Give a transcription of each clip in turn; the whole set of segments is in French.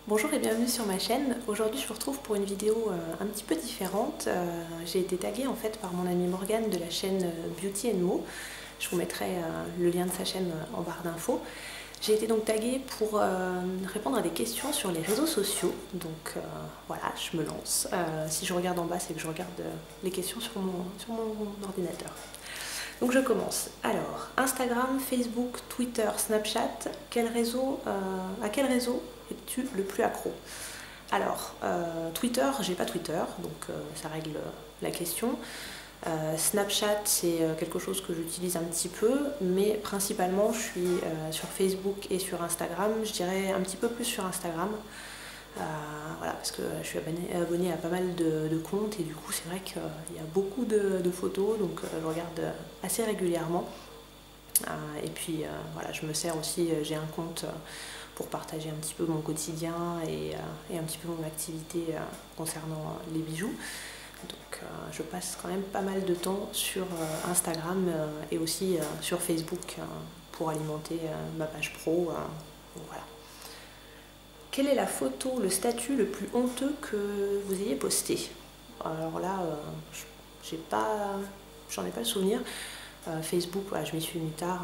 Bonjour et bienvenue sur ma chaîne. Aujourd'hui je vous retrouve pour une vidéo un petit peu différente. J'ai été taguée en fait par mon amie Morgane de la chaîne Beauty & Mo. Je vous mettrai le lien de sa chaîne en barre d'infos. J'ai été donc taguée pour répondre à des questions sur les réseaux sociaux. Donc voilà, je me lance. Si je regarde en bas, c'est que je regarde les questions sur mon ordinateur. Donc je commence. Alors, Instagram, Facebook, Twitter, Snapchat, à quel réseau es-tu le plus accro? Alors, Twitter, j'ai pas Twitter, donc ça règle la question. Snapchat, c'est quelque chose que j'utilise un petit peu, mais principalement je suis sur Facebook et sur Instagram. Je dirais un petit peu plus sur Instagram. Voilà, parce que je suis abonnée à pas mal de comptes et du coup c'est vrai qu'il y a beaucoup de photos, donc je regarde assez régulièrement. Et puis voilà, je me sers aussi, j'ai un compte pour partager un petit peu mon quotidien et un petit peu mon activité concernant les bijoux. Donc je passe quand même pas mal de temps sur Instagram et aussi sur Facebook pour alimenter ma page pro. Donc voilà. Quelle est la photo, le statut le plus honteux que vous ayez posté? Alors là, j'en ai pas le souvenir. Facebook, voilà, je m'y suis mis tard.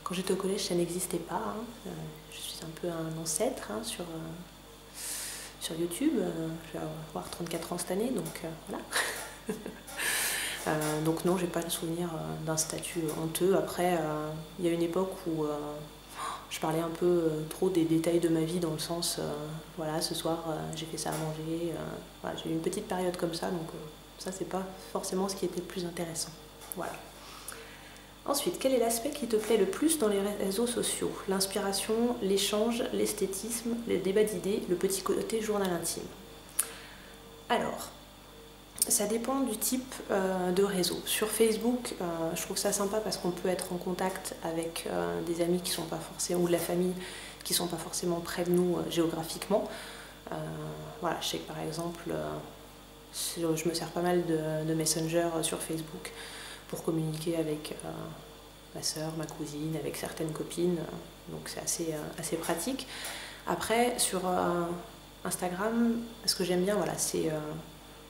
Quand j'étais au collège, ça n'existait pas. Hein. Je suis un peu un ancêtre hein, sur YouTube. Je vais avoir 34 ans cette année, donc voilà. Donc non, j'ai pas le souvenir d'un statut honteux. Après, il y a une époque où je parlais un peu trop des détails de ma vie dans le sens, voilà, ce soir j'ai fait ça à manger. Voilà, j'ai eu une petite période comme ça, donc ça c'est pas forcément ce qui était le plus intéressant. Voilà. Ensuite, quel est l'aspect qui te plaît le plus dans les réseaux sociaux? L'inspiration, l'échange, l'esthétisme, les débats d'idées, le petit côté journal intime. Alors, ça dépend du type de réseau. Sur Facebook, je trouve ça sympa parce qu'on peut être en contact avec des amis qui sont pas forcément, ou de la famille qui sont pas forcément près de nous géographiquement. Voilà, je sais que par exemple, je me sers pas mal de Messenger sur Facebook pour communiquer avec ma soeur, ma cousine, avec certaines copines, donc c'est assez pratique. Après, sur Instagram, ce que j'aime bien, voilà, c'est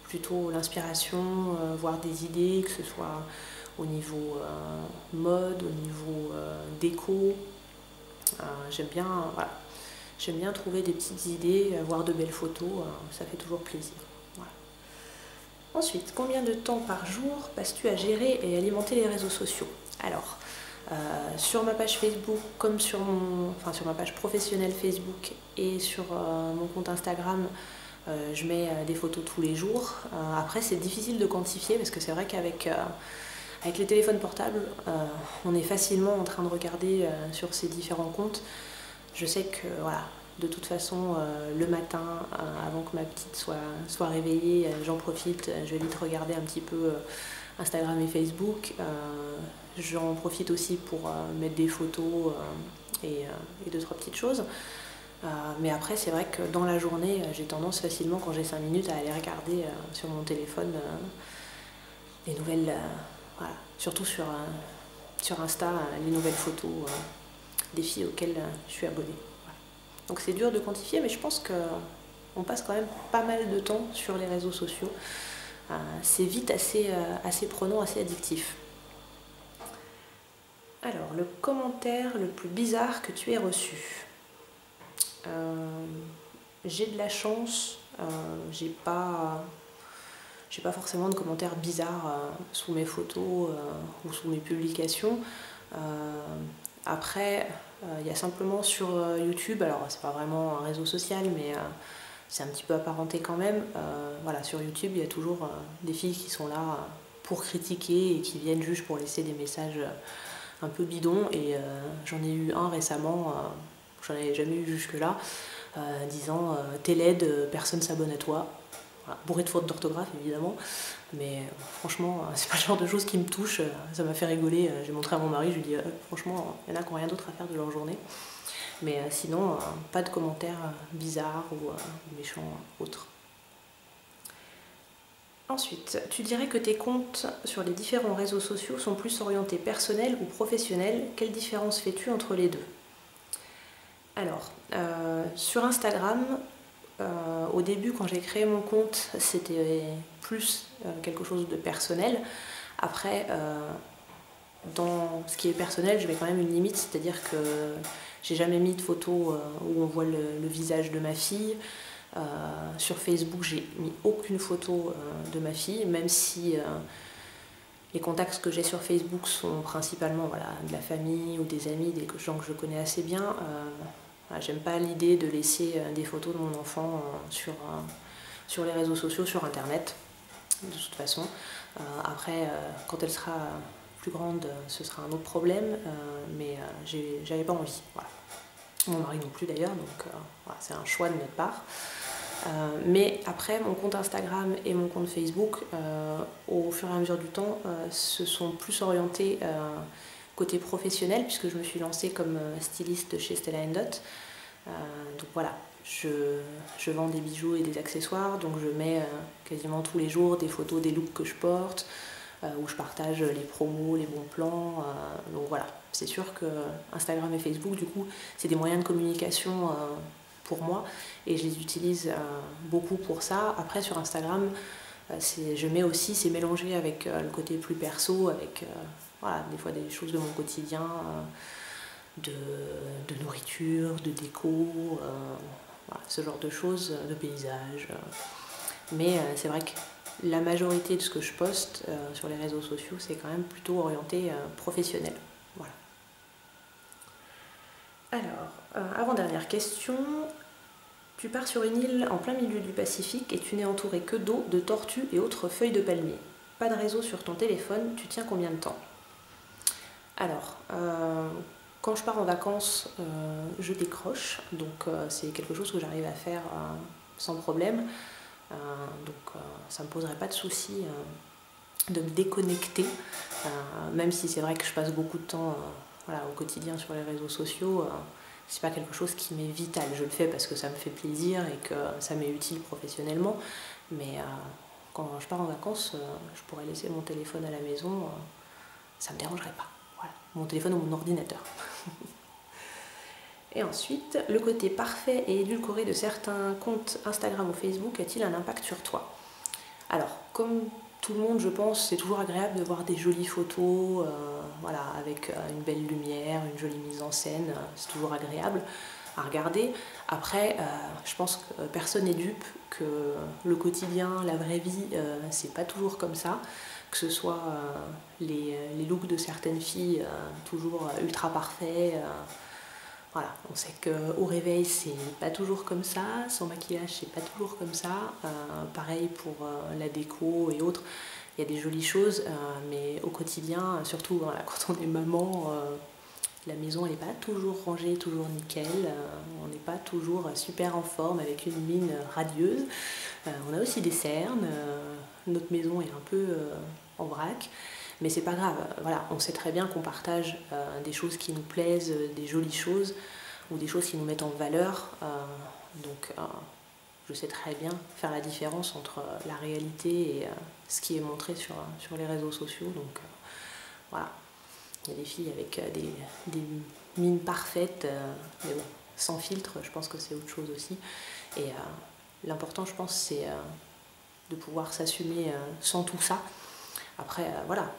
plutôt l'inspiration, voir des idées, que ce soit au niveau mode, au niveau déco. J'aime bien, voilà. J'aime bien trouver des petites idées, voir de belles photos, ça fait toujours plaisir. Voilà. Ensuite, combien de temps par jour passes-tu à gérer et alimenter les réseaux sociaux? Alors, sur ma page Facebook, comme sur ma page professionnelle Facebook et sur mon compte Instagram, je mets des photos tous les jours. Après, c'est difficile de quantifier parce que c'est vrai qu'avec les téléphones portables, on est facilement en train de regarder sur ces différents comptes. Je sais que voilà, de toute façon, le matin, avant que ma petite soit réveillée, j'en profite, je vais vite regarder un petit peu Instagram et Facebook. J'en profite aussi pour mettre des photos et deux, trois petites choses. Mais après, c'est vrai que dans la journée, j'ai tendance facilement, quand j'ai 5 minutes, à aller regarder sur mon téléphone les nouvelles, voilà, surtout sur Insta, les nouvelles photos des filles auxquelles je suis abonnée. Voilà. Donc c'est dur de quantifier, mais je pense qu'on passe quand même pas mal de temps sur les réseaux sociaux. C'est vite assez prenant, assez addictif. Alors, le commentaire le plus bizarre que tu aies reçu? J'ai de la chance, j'ai pas forcément de commentaires bizarres sous mes photos ou sous mes publications. Après, il y a simplement sur YouTube, alors c'est pas vraiment un réseau social, mais c'est un petit peu apparenté quand même. Voilà, sur YouTube, il y a toujours des filles qui sont là pour critiquer et qui viennent juste pour laisser des messages un peu bidons. Et j'en ai eu un récemment, j'en avais jamais eu jusque-là, disant t'es laide, personne s'abonne à toi. Voilà, bourré de fautes d'orthographe évidemment, mais franchement c'est pas le genre de choses qui me touche, ça m'a fait rigoler. J'ai montré à mon mari, je lui ai dit franchement il y en a qui n'ont rien d'autre à faire de leur journée, mais sinon pas de commentaires bizarres ou méchants autres. Ensuite, tu dirais que tes comptes sur les différents réseaux sociaux sont plus orientés personnels ou professionnels. Quelle différence fais-tu entre les deux? Alors, sur Instagram, Au début, quand j'ai créé mon compte, c'était plus quelque chose de personnel. Après, dans ce qui est personnel, je mets quand même une limite, c'est-à-dire que j'ai jamais mis de photos où on voit le visage de ma fille. Sur Facebook, j'ai mis aucune photo de ma fille, même si les contacts que j'ai sur Facebook sont principalement voilà, de la famille ou des amis, des gens que je connais assez bien. Voilà, j'aime pas l'idée de laisser des photos de mon enfant sur les réseaux sociaux, sur internet, de toute façon. Après, quand elle sera plus grande, ce sera un autre problème, mais j'avais pas envie. Voilà. Mon mari non plus d'ailleurs, donc voilà, c'est un choix de notre part. Mais après, mon compte Instagram et mon compte Facebook, au fur et à mesure du temps, se sont plus orientés côté professionnel, puisque je me suis lancée comme styliste chez Stella & Dot. Donc voilà, je vends des bijoux et des accessoires, donc je mets quasiment tous les jours des photos des looks que je porte, où je partage les promos, les bons plans. Donc voilà, c'est sûr que Instagram et Facebook, du coup, c'est des moyens de communication pour moi et je les utilise beaucoup pour ça. Après, sur Instagram, je mets aussi, c'est mélangé avec le côté plus perso, avec voilà, des fois des choses de mon quotidien, de nourriture, de déco, voilà, ce genre de choses, de paysages. Mais c'est vrai que la majorité de ce que je poste sur les réseaux sociaux, c'est quand même plutôt orienté professionnel. Voilà. Alors, avant-dernière question. Tu pars sur une île en plein milieu du Pacifique et tu n'es entouré que d'eau, de tortues et autres feuilles de palmier. Pas de réseau sur ton téléphone, tu tiens combien de temps? Alors, quand je pars en vacances, je décroche, donc c'est quelque chose que j'arrive à faire sans problème. Donc ça ne me poserait pas de souci de me déconnecter, même si c'est vrai que je passe beaucoup de temps voilà, au quotidien sur les réseaux sociaux. C'est pas quelque chose qui m'est vital. Je le fais parce que ça me fait plaisir et que ça m'est utile professionnellement. Mais quand je pars en vacances, je pourrais laisser mon téléphone à la maison, ça me dérangerait pas. Voilà, mon téléphone ou mon ordinateur. Et ensuite, le côté parfait et édulcoré de certains comptes Instagram ou Facebook a-t-il un impact sur toi? Alors, comme tout le monde, je pense, c'est toujours agréable de voir des jolies photos, voilà, avec une belle lumière, une jolie mise en scène, c'est toujours agréable à regarder. Après, je pense que personne n'est dupe, que le quotidien, la vraie vie, c'est pas toujours comme ça, que ce soit les looks de certaines filles, toujours ultra parfaits. Voilà, on sait qu'au réveil, c'est pas toujours comme ça, sans maquillage, c'est pas toujours comme ça. Pareil pour la déco et autres, il y a des jolies choses, mais au quotidien, surtout voilà, quand on est maman, la maison n'est pas toujours rangée, toujours nickel, on n'est pas toujours super en forme avec une mine radieuse. On a aussi des cernes, notre maison est un peu en vrac. Mais c'est pas grave, voilà, on sait très bien qu'on partage des choses qui nous plaisent, des jolies choses, ou des choses qui nous mettent en valeur. Donc je sais très bien faire la différence entre la réalité et ce qui est montré sur les réseaux sociaux. Donc voilà, il y a des filles avec des mines parfaites, mais bon, sans filtre, je pense que c'est autre chose aussi. Et l'important, je pense, c'est de pouvoir s'assumer sans tout ça. Après, voilà.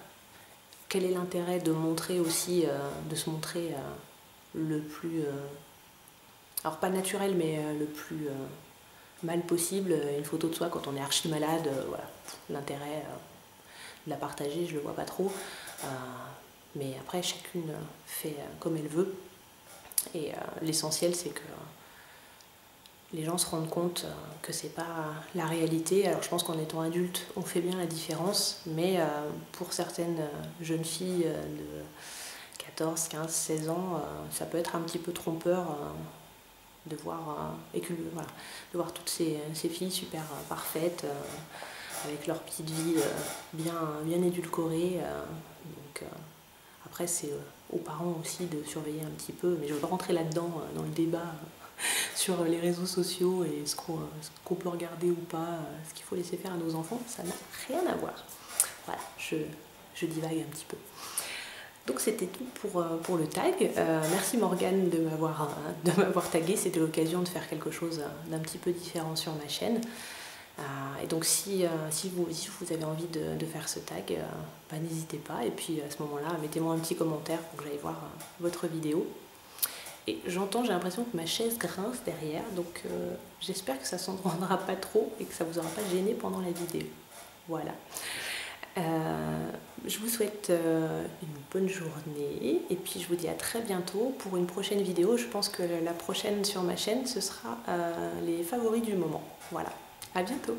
Quel est l'intérêt de montrer aussi, de se montrer le plus, alors pas naturel, mais le plus mal possible, une photo de soi quand on est archi malade, voilà. L'intérêt de la partager, je le vois pas trop. Mais après, chacune fait comme elle veut. Et l'essentiel, c'est que les gens se rendent compte que c'est pas la réalité. Alors je pense qu'en étant adulte, on fait bien la différence, mais pour certaines jeunes filles de 14, 15, 16 ans, ça peut être un petit peu trompeur de voir, voilà, de voir toutes ces filles super parfaites, avec leur petite vie bien édulcorée. Donc après, c'est aux parents aussi de surveiller un petit peu, mais je ne veux pas rentrer là-dedans, dans le débat sur les réseaux sociaux et ce qu'on peut regarder ou pas, ce qu'il faut laisser faire à nos enfants, ça n'a rien à voir. Voilà, je divague un petit peu. Donc c'était tout pour le tag. Merci Morgane de m'avoir tagué, c'était l'occasion de faire quelque chose d'un petit peu différent sur ma chaîne. Et donc si vous avez envie de faire ce tag, n'hésitez pas. Et puis à ce moment-là, mettez-moi un petit commentaire pour que j'aille voir votre vidéo. Et j'ai l'impression que ma chaise grince derrière, donc j'espère que ça ne s'entendra pas trop et que ça ne vous aura pas gêné pendant la vidéo. Voilà. Je vous souhaite une bonne journée et puis je vous dis à très bientôt pour une prochaine vidéo. Je pense que la prochaine sur ma chaîne, ce sera les favoris du moment. Voilà, à bientôt!